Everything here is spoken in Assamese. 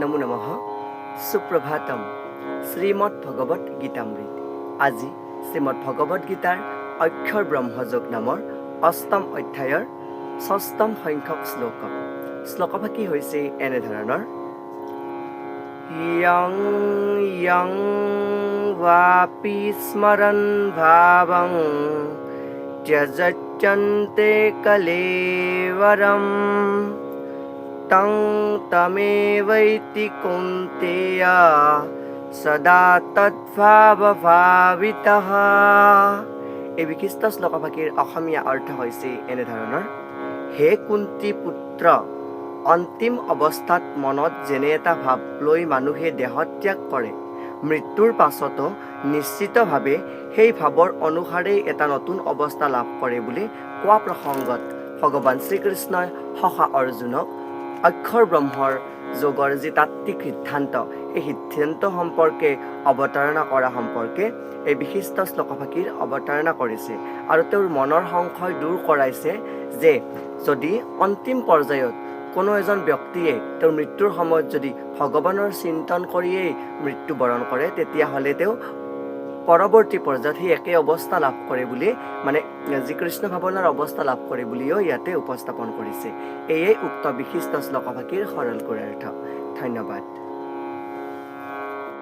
নমো নমঃ সুপ্ৰভাতম শ্ৰীমৎ ভগবত গীতামৃত। আজি শ্ৰীমৎ ভগবত গীতাৰ অক্ষৰ ব্ৰহ্মযোগ নামৰ অষ্টম অধ্যায়ৰ ষষ্ঠম সংখ্যক শ্লোক। শ্লোকভাগী হৈছে এনেধৰণৰ: ইয়ং ইয়ং ৱাপি স্মৰণ ভাৱং ত্যজত্যন্তে কলেৱৰম তং তমেবৈতি কৌন্তেয় সদা তদ্ভাৱভাৱিতঃ। এই বিশিষ্ট শ্লোকভাগীৰ অসমীয়া অৰ্থ হৈছে এনেধৰণৰ: হে কুন্তী পুত্ৰ, অন্তিম অৱস্থাত মনত যেনে এটা ভাৱ লৈ মানুহে দেহত্যাগ কৰে, মৃত্যুৰ পাছতো নিশ্চিতভাৱে সেই ভাৱৰ অনুসাৰেই এটা নতুন অৱস্থা লাভ কৰে বুলি কোৱা প্ৰসংগত ভগৱান শ্ৰীকৃষ্ণই সখা অৰ্জুনক অক্ষৰ ব্ৰহ্মৰ যোগৰ যি তাত্ত্বিক সিদ্ধান্ত, এই সিদ্ধান্ত সম্পৰ্কে অৱতাৰণা কৰা সম্পৰ্কে এই বিশিষ্ট শ্লোকভাগীৰ অৱতাৰণা কৰিছে আৰু তেওঁৰ মনৰ সংশয় দূৰ কৰাইছে যে যদি অন্তিম পৰ্যায়ত কোনো এজন ব্যক্তিয়ে তেওঁৰ মৃত্যুৰ সময়ত যদি ভগৱানৰ চিন্তন কৰিয়েই মৃত্যুবৰণ কৰে, তেতিয়াহ'লে তেওঁ পৰৱৰ্তী পৰ্যায়ত সেই একে অৱস্থা লাভ কৰে বুলি, মানে যি কৃষ্ণ ভাৱনাৰ অৱস্থা লাভ কৰে বুলিও ইয়াতে উপস্থাপন কৰিছে। এয়ে উক্ত বিশিষ্ট শ্লোকভাগীৰ সৰল অৰ্থ। ধন্যবাদ।